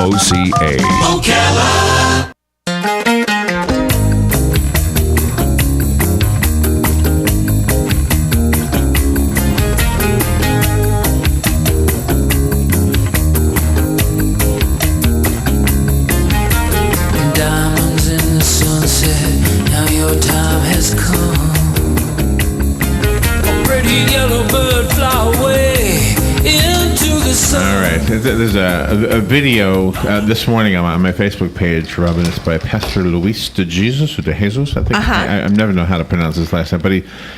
WOCA. Ocala. Diamonds in the sunset, now your time has come. A pretty yellow bird fly away into the sun. All right, there's a video this morning on my Facebook page, Robin. It's by Pastor Luis de Jesus, or de Jesus, I think. I never know how to pronounce his last name, but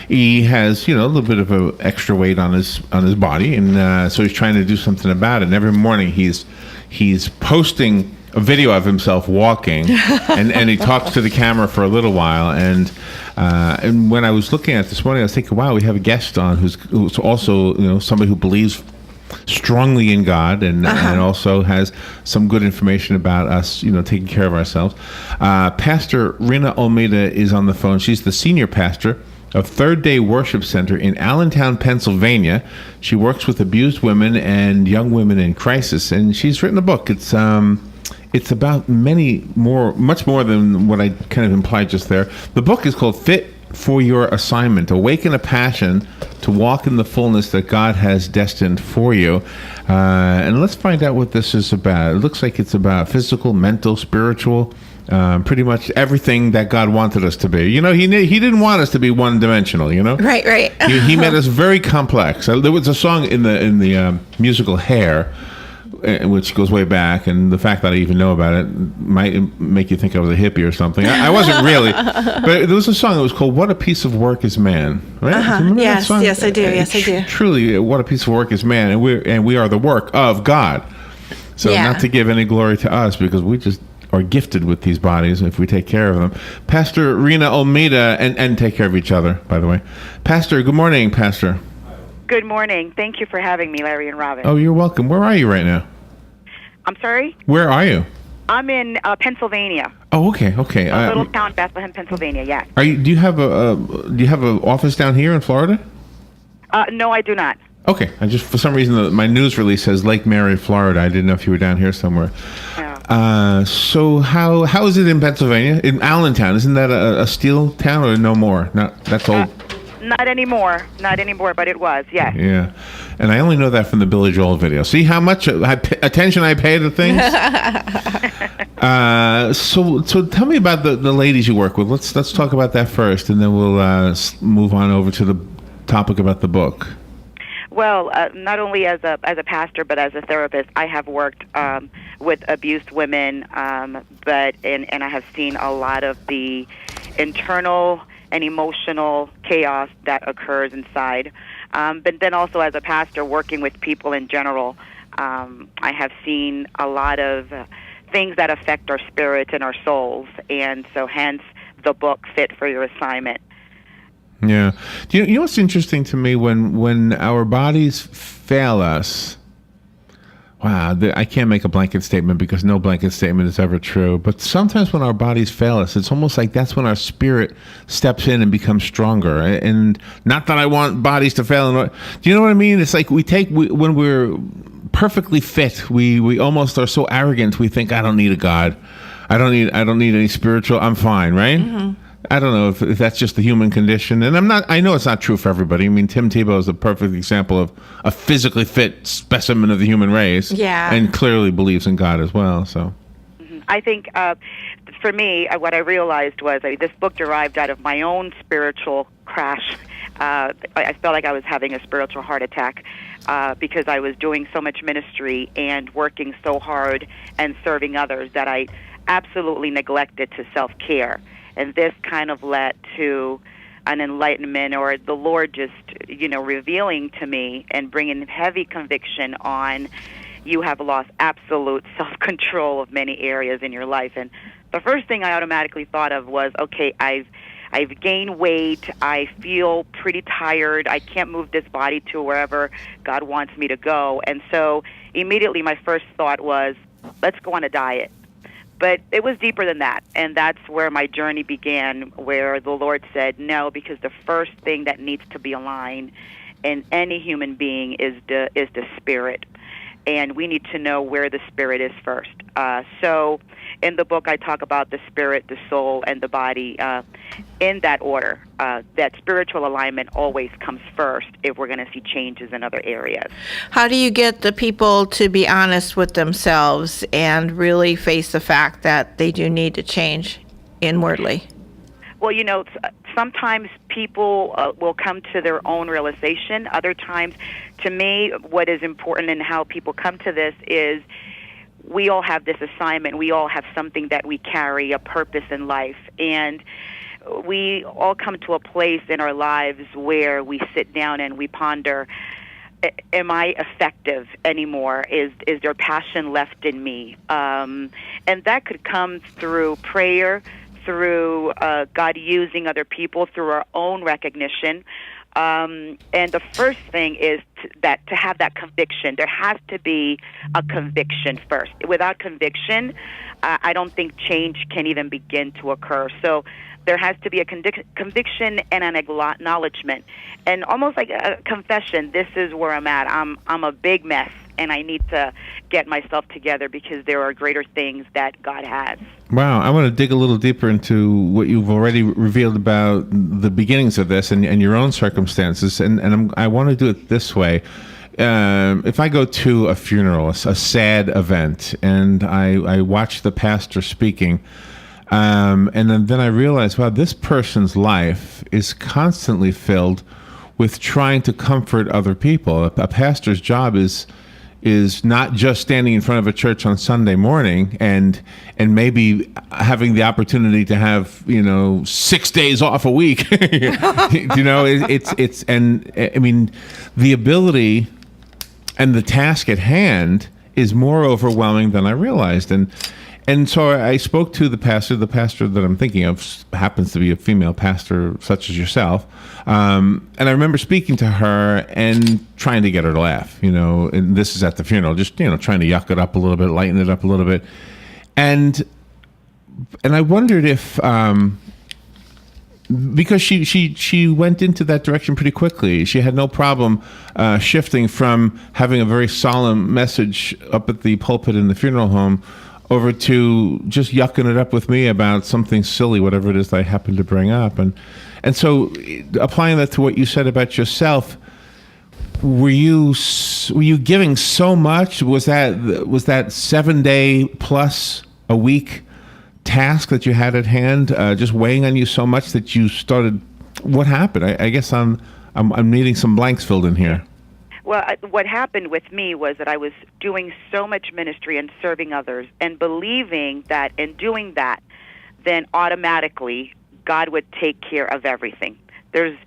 he has, a little bit of an extra weight on his body, and so he's trying to do something about it. And every morning he's posting a video of himself walking, and he talks to the camera for a little while. And when I was looking at it this morning, I was thinking, wow, we have a guest on who's also somebody who believes strongly in God and also has some good information about us, taking care of ourselves. Pastor Reina Olmeda is on the phone. She's the senior pastor of Third Day Worship Center in Allentown, Pennsylvania. She works with abused women and young women in crisis, and she's written a book. It's about much more than what I kind of implied just there. The book is called Fit for Your Assignment, Awaken a Passion to Walk in the Fullness that God has Destined for You. And let's find out what this is about. It looks like it's about physical, mental, spiritual, pretty much everything that God wanted us to be. He didn't want us to be one-dimensional, Right. He made us very complex. There was a song in the musical Hair, which goes way back, and the fact that I even know about it might make you think I was a hippie or something. I wasn't really, but there was a song that was called "What a Piece of Work Is Man." Right? Do you remember that song? Yes, I do. Yes, I do. Truly, what a piece of work is man, and we are the work of God. So not to give any glory to us, because we just are gifted with these bodies if we take care of them. Pastor Reina Olmeda, and take care of each other, by the way. Pastor, good morning, Pastor. Good morning. Thank you for having me, Larry and Robin. Oh, you're welcome. Where are you right now? I'm sorry? Where are you? I'm in Pennsylvania. Oh, okay. A little town, Bethlehem, Pennsylvania. Yes. Do you have an office down here in Florida? No, I do not. Okay. I just, for some reason, my news release says Lake Mary, Florida. I didn't know if you were down here somewhere. Yeah. So how is it in Pennsylvania? In Allentown, isn't that a steel town or no more? That's old. Not anymore, but it was, yes. Yeah, and I only know that from the Billy Joel video. See how much attention I pay to things? So tell me about the ladies you work with. Let's talk about that first, and then we'll move on over to the topic about the book. Well, not only as a pastor, but as a therapist, I have worked with abused women, but I have seen a lot of the internal and emotional chaos that occurs inside. But then also as a pastor working with people in general, I have seen a lot of things that affect our spirits and our souls. And so hence the book, Fit for Your Assignment. Yeah. You know what's interesting to me? When our bodies fail us, wow, I can't make a blanket statement because no blanket statement is ever true. But sometimes when our bodies fail us, it's almost like that's when our spirit steps in and becomes stronger. And not that I want bodies to fail. Do you know what I mean? It's like when we're perfectly fit, we almost are so arrogant. We think, I don't need a God. I don't need any spiritual. I'm fine, right? Mm-hmm. I don't know if that's just the human condition, and I know it's not true for everybody. I mean, Tim Tebow is a perfect example of a physically fit specimen of the human race, and clearly believes in God as well. So, I think for me, what I realized was this book derived out of my own spiritual crash. I felt like I was having a spiritual heart attack because I was doing so much ministry and working so hard and serving others that I absolutely neglected to self-care. And this kind of led to an enlightenment, or the Lord just, revealing to me and bringing heavy conviction on, you have lost absolute self-control of many areas in your life. And the first thing I automatically thought of was, okay, I've gained weight. I feel pretty tired. I can't move this body to wherever God wants me to go. And so immediately my first thought was, let's go on a diet. But it was deeper than that, and that's where my journey began, where the Lord said, no, because the first thing that needs to be aligned in any human being is the spirit. and we need to know where the spirit is first. So in the book, I talk about the spirit, the soul, and the body in that order. That spiritual alignment always comes first if we're going to see changes in other areas. How do you get the people to be honest with themselves and really face the fact that they do need to change inwardly? Well, sometimes people will come to their own realization. Other times, to me, what is important in how people come to this is we all have this assignment. We all have something that we carry, a purpose in life. And we all come to a place in our lives where we sit down and we ponder, am I effective anymore? Is there passion left in me? And that could come through prayer, through God using other people, through our own recognition. And the first thing is to have that conviction. There has to be a conviction first. Without conviction, I don't think change can even begin to occur. So there has to be a conviction and an acknowledgement, and almost like a confession. This is where I'm at. I'm a big mess, and I need to get myself together because there are greater things that God has. Wow, I want to dig a little deeper into what you've already revealed about the beginnings of this and your own circumstances, and I want to do it this way. If I go to a funeral, a sad event, and I watch the pastor speaking, and then I realize, wow, this person's life is constantly filled with trying to comfort other people. A pastor's job is not just standing in front of a church on Sunday morning and maybe having the opportunity to have 6 days off a week. It's and I mean the ability and the task at hand is more overwhelming than I realized. And so I spoke to the pastor that I'm thinking of happens to be a female pastor such as yourself. And I remember speaking to her and trying to get her to laugh, and this is at the funeral, just, trying to yuck it up a little bit, lighten it up a little bit. And I wondered if, because she went into that direction pretty quickly. She had no problem shifting from having a very solemn message up at the pulpit in the funeral home over to just yucking it up with me about something silly, whatever it is that I happen to bring up. And so applying that to what you said about yourself, were you giving so much? Was that 7 day plus a week task that you had at hand just weighing on you so much that you started? What happened? I guess I'm needing some blanks filled in here. Well, what happened with me was that I was doing so much ministry and serving others and believing that in doing that, then automatically God would take care of everything. There's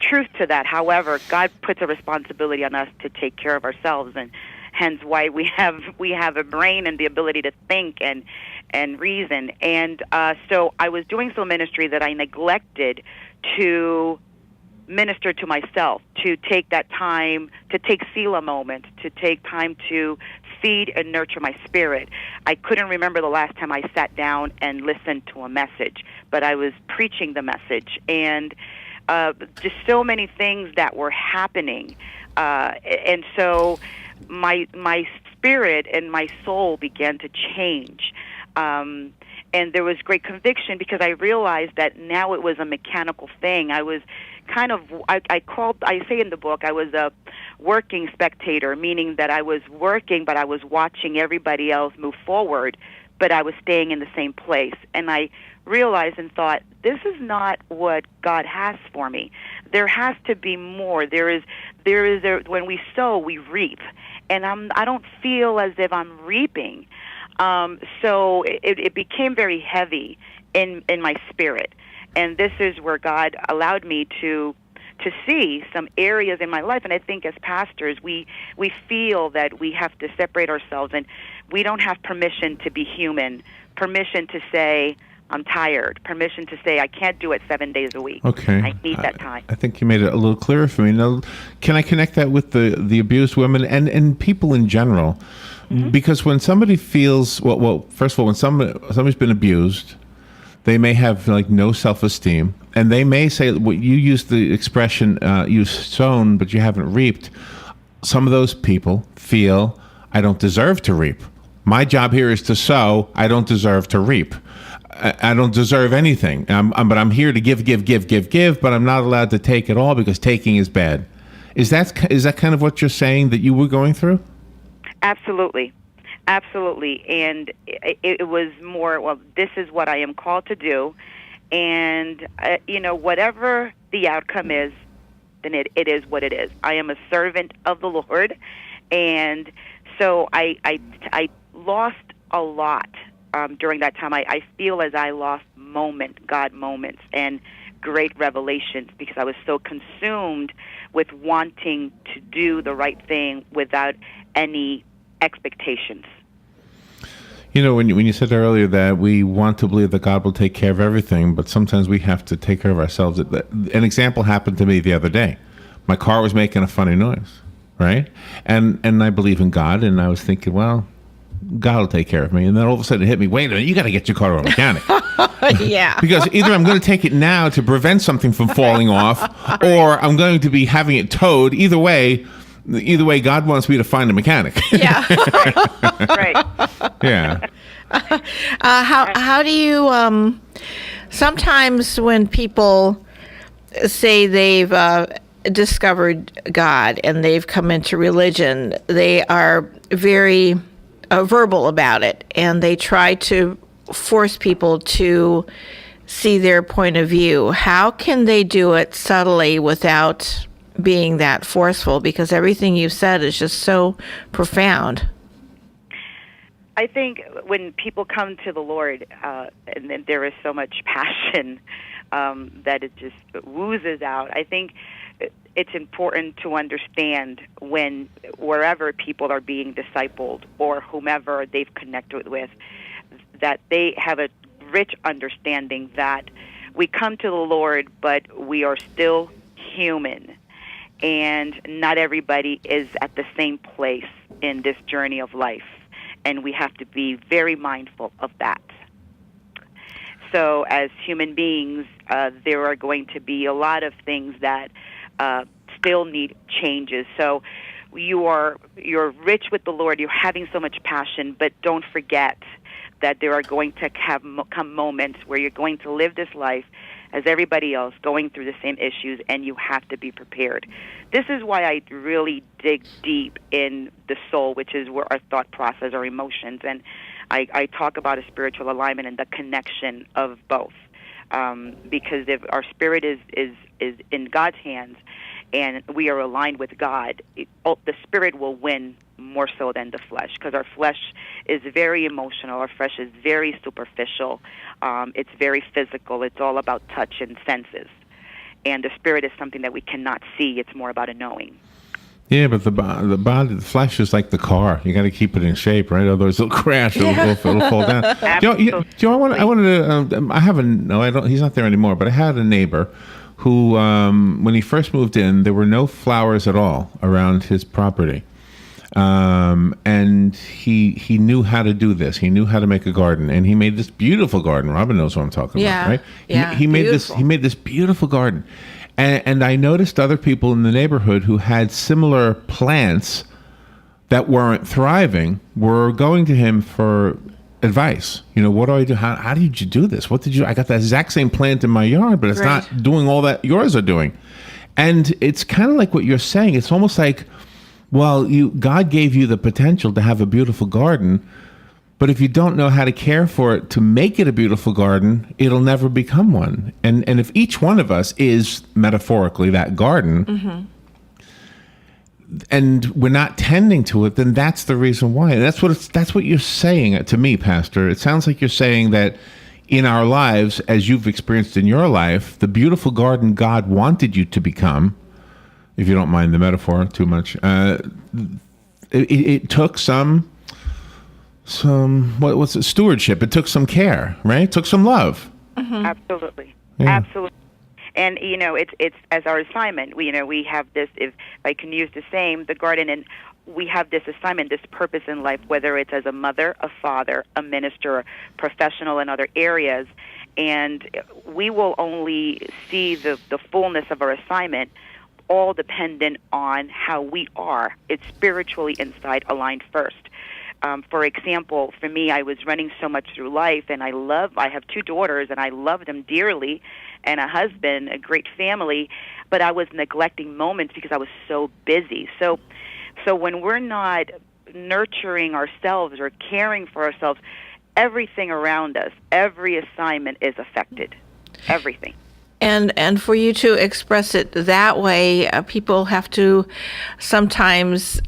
truth to that. However, God puts a responsibility on us to take care of ourselves, and hence why we have a brain and the ability to think and reason. And so I was doing so ministry that I neglected to minister to myself, to take that time, to take Selah moment, to take time to feed and nurture my spirit. I couldn't remember the last time I sat down and listened to a message, but I was preaching the message, and just so many things that were happening. And so my spirit and my soul began to change. And there was great conviction because I realized that now it was a mechanical thing. I was kind of, I say in the book, I was a working spectator, meaning that I was working, but I was watching everybody else move forward, but I was staying in the same place. And I realized and thought, this is not what God has for me. There has to be more. When we sow, we reap. And I don't feel as if I'm reaping. So it became very heavy in my spirit. And this is where God allowed me to see some areas in my life. And I think as pastors, we feel that we have to separate ourselves, and we don't have permission to be human, permission to say, I'm tired, permission to say, I can't do it 7 days a week. Okay. I need that time. I think you made it a little clearer for me. Now, can I connect that with the abused women and people in general? Mm-hmm. Because when somebody feels, well, first of all, when somebody's been abused, they may have no self-esteem, and they may say, well, you use the expression, you've sown, but you haven't reaped. Some of those people feel, I don't deserve to reap. My job here is to sow. I don't deserve to reap. I don't deserve anything. But I'm here to give, but I'm not allowed to take it all because taking is bad. Is that kind of what you're saying that you were going through? Absolutely. Absolutely. And it was more, well, this is what I am called to do. And, whatever the outcome is, then it is what it is. I am a servant of the Lord. And so I lost a lot during that time. I feel as I lost God moments and great revelations because I was so consumed with wanting to do the right thing without any expectations. When you said earlier that we want to believe that God will take care of everything, but sometimes we have to take care of ourselves. An example happened to me the other day. My car was making a funny noise, right? And I believe in God, and I was thinking, well, God will take care of me. And then all of a sudden it hit me, wait a minute, you got to get your car to a mechanic. Yeah. Because either I'm going to take it now to prevent something from falling off, or I'm going to be having it towed. Either way, God wants me to find a mechanic. Yeah. Right. Yeah. How do you, sometimes when people say they've discovered God and they've come into religion, they are very verbal about it, and they try to force people to see their point of view. How can they do it subtly without being that forceful? Because everything you've said is just so profound. I think when people come to the Lord, and then there is so much passion that it just oozes out, I think it's important to understand wherever people are being discipled or whomever they've connected with, that they have a rich understanding that we come to the Lord, but we are still human. And not everybody is at the same place in this journey of life. And we have to be very mindful of that. So as human beings, there are going to be a lot of things that still need changes. So you're rich with the Lord. You're having so much passion, but don't forget that there are going to come moments where you're going to live this life as everybody else, going through the same issues, and you have to be prepared. This is why I really dig deep in the soul, which is where our thought process, our emotions, and I talk about a spiritual alignment and the connection of both. Because if our spirit is in God's hands and we are aligned with God, the spirit will win more so than the flesh, because our flesh is very emotional. Our flesh is very superficial. It's very physical. It's all about touch and senses. And the spirit is something that we cannot see. It's more about a knowing. Yeah, but the body, the flesh is like the car. You got to keep it in shape, right? Otherwise, it'll crash. It'll fall down. He's not there anymore. But I had a neighbor who, when he first moved in, there were no flowers at all around his property, and he knew how to do this. He knew how to make a garden, and he made this beautiful garden. Robin knows what I'm talking about, right? Yeah, he made this beautiful garden. And I noticed other people in the neighborhood who had similar plants that weren't thriving were going to him for advice. What do I do? How did you do this? I got that exact same plant in my yard, but it's not doing all that yours are doing. And it's kind of like what you're saying. It's almost like, well, God gave you the potential to have a beautiful garden, but if you don't know how to care for it to make it a beautiful garden, it'll never become one. And if each one of us is metaphorically that garden, mm-hmm. and we're not tending to it, then that's the reason why. And that's what you're saying to me, Pastor. It sounds like you're saying that in our lives, as you've experienced in your life, the beautiful garden God wanted you to become, if you don't mind the metaphor too much, it took some what's it, stewardship. It took some care, right? It took some love. Mm-hmm. Absolutely. Yeah. Absolutely. And it's as our assignment. We have this. If I can use the same, the garden, and we have this assignment, this purpose in life, whether it's as a mother, a father, a minister, a professional in other areas, and we will only see the fullness of our assignment all dependent on how we are. It's spiritually inside aligned first. For example, for me, I was running so much through life, and I have 2 daughters, and I love them dearly, and a husband, a great family, but I was neglecting moments because I was so busy. So when we're not nurturing ourselves or caring for ourselves, everything around us, every assignment is affected. Everything. And for you to express it that way, people have to sometimes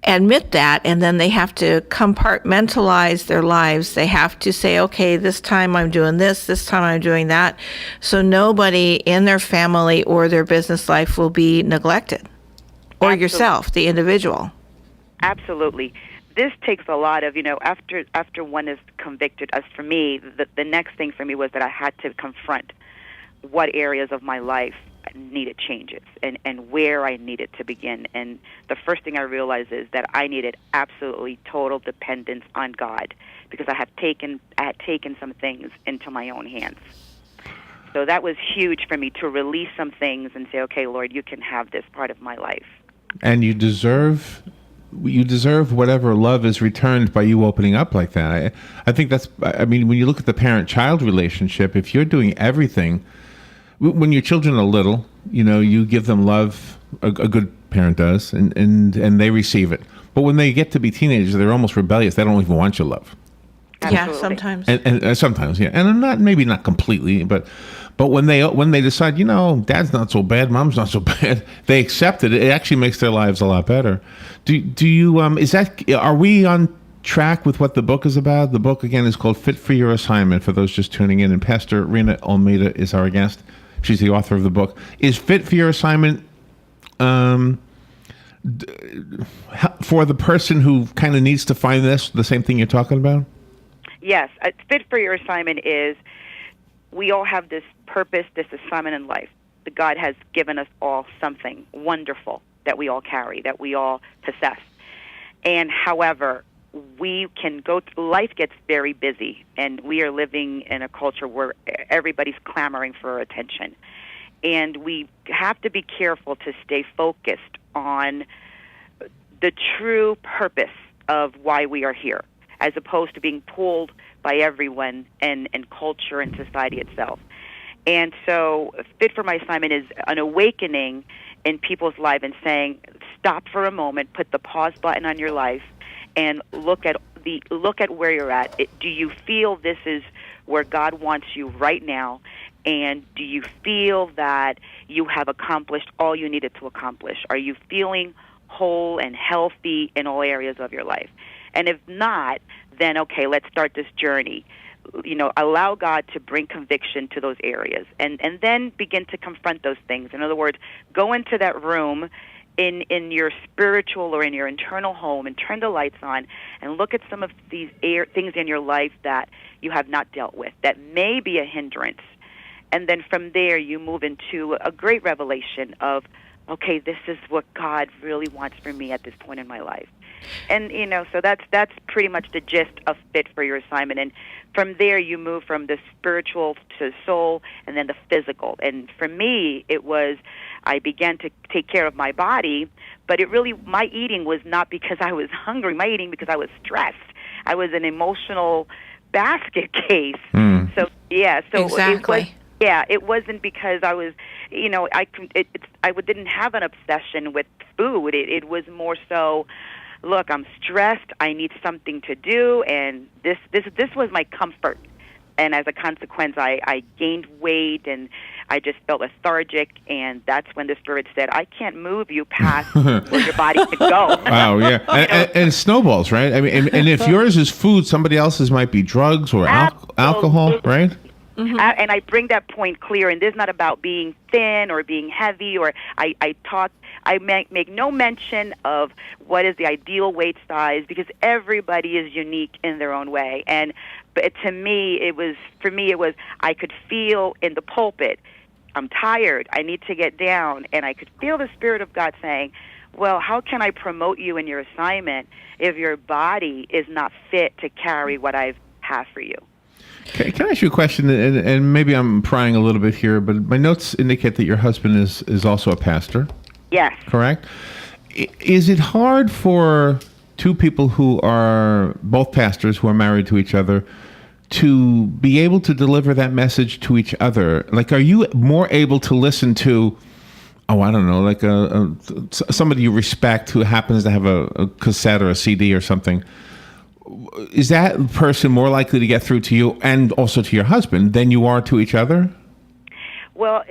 admit that, and then they have to compartmentalize their lives. They have to say, okay, this time I'm doing this time I'm doing that. So nobody in their family or their business life will be neglected. Or Absolutely. yourself, the individual. Absolutely. This takes a lot of, after one is convicted, as for me, the next thing for me was that I had to confront what areas of my life needed changes and where I needed to begin. And the first thing I realized is that I needed absolutely total dependence on God, because I had taken some things into my own hands. So that was huge for me, to release some things and say, okay, Lord, you can have this part of my life. And you deserve whatever love is returned by you opening up like that. I think when you look at the parent-child relationship, if you're doing everything, when your children are little, you give them love, a good parent does, and they receive it. But when they get to be teenagers, they're almost rebellious. They don't even want your love. Absolutely. Yeah, sometimes. And sometimes, yeah. And maybe not completely, but when they decide, dad's not so bad, mom's not so bad, they accept it. It actually makes their lives a lot better. Do you are we on track with what the book is about? The book again is called Fit for Your Assignment, for those just tuning in, and Pastor Reina Olmeda is our guest. She's the author of the book. Is Fit for Your Assignment for the person who kind of needs to find the same thing you're talking about? Yes. Fit for Your Assignment is, we all have this purpose, this assignment in life. That God has given us all something wonderful that we all carry, that we all possess. And however, we can life gets very busy, and we are living in a culture where everybody's clamoring for attention. And we have to be careful to stay focused on the true purpose of why we are here, as opposed to being pulled by everyone and culture and society itself. And so Fit for My Assignment is an awakening in people's lives and saying, stop for a moment, put the pause button on your life, and look at where you're at. Do you feel this is where God wants you right now? And do you feel that you have accomplished all you needed to accomplish? Are you feeling whole and healthy in all areas of your life? And if not, then okay, let's start this journey. Allow God to bring conviction to those areas, and then begin to confront those things. In other words, go into that room in your spiritual or in your internal home and turn the lights on and look at some of these things in your life that you have not dealt with that may be a hindrance. And then from there, you move into a great revelation of, okay, this is what God really wants for me at this point in my life. And, so that's pretty much the gist of Fit for Your Assignment. And from there, you move from the spiritual to the soul and then the physical. And for me, it was, I began to take care of my body, but my eating was not because I was hungry. My eating because I was stressed. I was an emotional basket case. So, yeah. So exactly. It wasn't because I was, I didn't have an obsession with food. It was more so, look, I'm stressed. I need something to do, and this was my comfort. And as a consequence, I gained weight, and I just felt lethargic. And that's when the Spirit said, "I can't move you past where your body can go." Wow, yeah, and it snowballs, right? I mean, and if yours is food, somebody else's might be drugs or alcohol, right? Mm-hmm. And I bring that point clear, and this is not about being thin or being heavy, or I make no mention of what is the ideal weight size, because everybody is unique in their own way. But to me, it was I could feel in the pulpit, I'm tired, I need to get down, and I could feel the Spirit of God saying, well, how can I promote you in your assignment if your body is not fit to carry what I have for you? Can I ask you a question? And maybe I'm prying a little bit here, but my notes indicate that your husband is also a pastor. Yes. Correct? Is it hard for two people who are both pastors who are married to each other to be able to deliver that message to each other? Like, are you more able to listen to, I don't know, like somebody you respect who happens to have a cassette or a CD or something? Is that person more likely to get through to you and also to your husband than you are to each other? Well,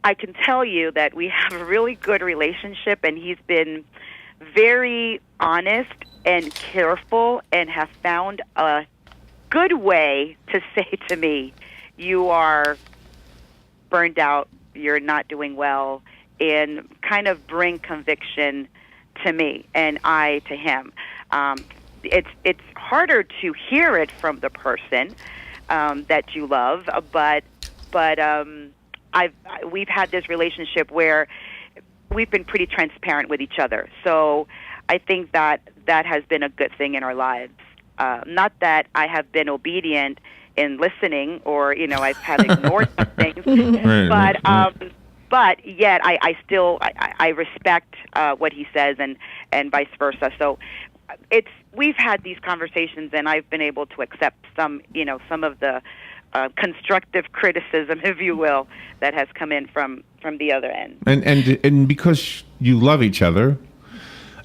I can tell you that we have a really good relationship, and he's been very honest and careful and have found a good way to say to me, you are burned out, you're not doing well, and kind of bring conviction to me and I to him. It's harder to hear it from the person that you love, but we've had this relationship where we've been pretty transparent with each other. So I think that has been a good thing in our lives. Not that I have been obedient in listening, or I have ignored some things, but yet I still respect what he says and vice versa. So we've had these conversations, and I've been able to accept some of the constructive criticism, if you will, that has come in from the other end. And because you love each other,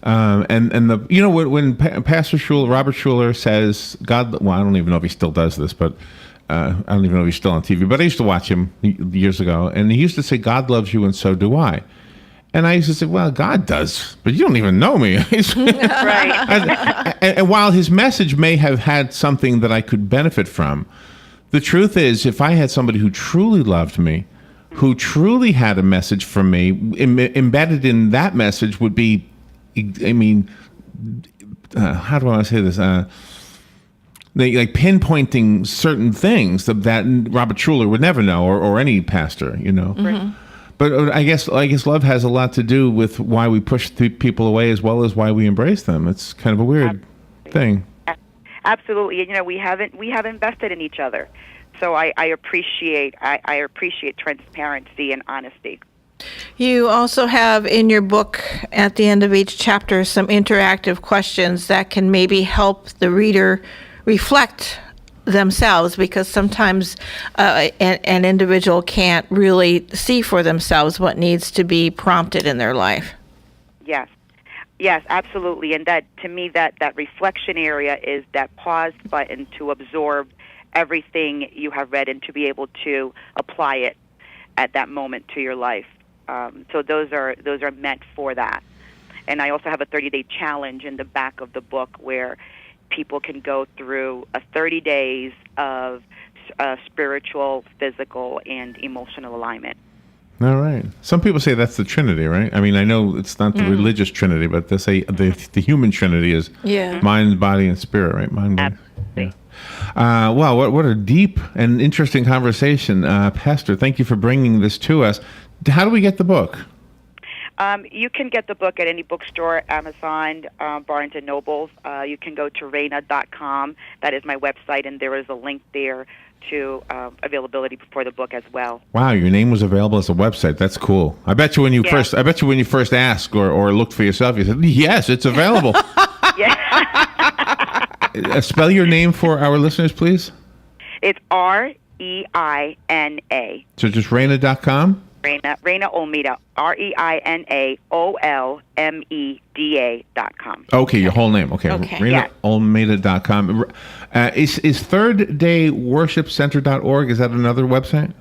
and when Pastor Schuller, Robert Schuller says God, well, I don't even know if he still does this, but I don't even know if he's still on TV. But I used to watch him years ago, and he used to say, "God loves you, and so do I." And I used to say, well, God does, but you don't even know me. Right. And while his message may have had something that I could benefit from, the truth is, if I had somebody who truly loved me, who truly had a message for me, embedded in that message would be, how do I say this? Like pinpointing certain things that Robert Schuller would never know, or any pastor, Mm-hmm. But I guess love has a lot to do with why we push people away as well as why we embrace them. It's kind of a weird thing. Absolutely. We haven't invested in each other, so I appreciate transparency and honesty. You also have in your book, at the end of each chapter, some interactive questions that can maybe help the reader reflect themselves, because sometimes an individual can't really see for themselves what needs to be prompted in their life. Yes, absolutely. And that, to me, that reflection area is that pause button to absorb everything you have read and to be able to apply it at that moment to your life. So those are meant for that. And I also have a 30-day challenge in the back of the book where people can go through 30 days of spiritual, physical, and emotional alignment. All right. Some people say that's the Trinity, right? I mean, I know it's not the religious Trinity, but they say the human Trinity is mind, body, and spirit, right? Mind, body. Absolutely. Yeah. Wow, what a deep and interesting conversation. Pastor, thank you for bringing this to us. How do we get the book? You can get the book at any bookstore, Amazon, Barnes & Nobles. You can go to Reina.com. That is my website, and there is a link there to availability for the book as well. Wow, your name was available as a website. That's cool. I bet you when you first asked or looked for yourself, you said, "Yes, it's available." Yeah. Spell your name for our listeners, please. It's Reina. So just Reina.com? Reina Olmeda, ReinaOlmeda.com. Okay, your whole name. Okay. ReinaOlmeda.com. Is ThirdDayWorshipCenter.org, is that another website?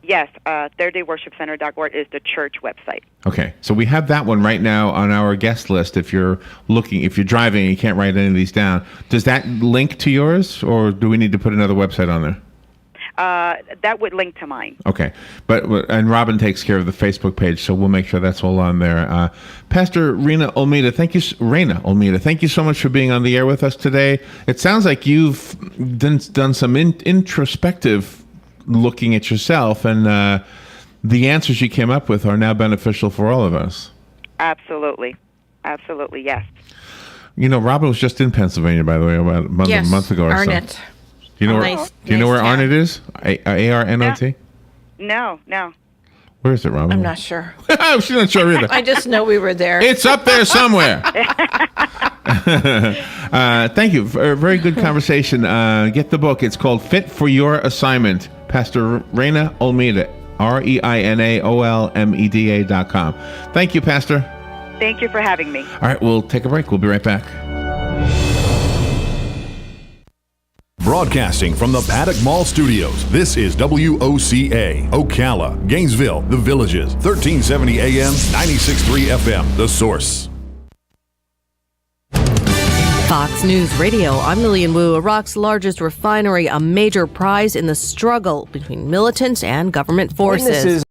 Yes, ThirdDayWorshipCenter.org is the church website. Okay, so we have that one right now on our guest list. If you're driving and you can't write any of these down, does that link to yours, or do we need to put another website on there? That would link to mine. Okay, and Robin takes care of the Facebook page, so we'll make sure that's all on there. Pastor Reina Olmeda, thank you so much for being on the air with us today. It sounds like you've done some introspective looking at yourself, and the answers you came up with are now beneficial for all of us. Absolutely, yes. Robin was just in Pennsylvania, by the way, about a month ago or Arnott. so. Do you know where Arnott is? Arnott? No. Where is it, Robin? I'm not sure. She's not sure either. I just know we were there. It's up there somewhere. Thank you. For a very good conversation. Get the book. It's called Fit for Your Assignment. Pastor Reina Olmeda, ReinaOlmeda.com. Thank you, Pastor. Thank you for having me. All right, we'll take a break. We'll be right back. Broadcasting from the Paddock Mall Studios, this is WOCA, Ocala, Gainesville, The Villages, 1370 AM, 96.3 FM, The Source. Fox News Radio, I'm Lillian Wu. Iraq's largest refinery, a major prize in the struggle between militants and government forces.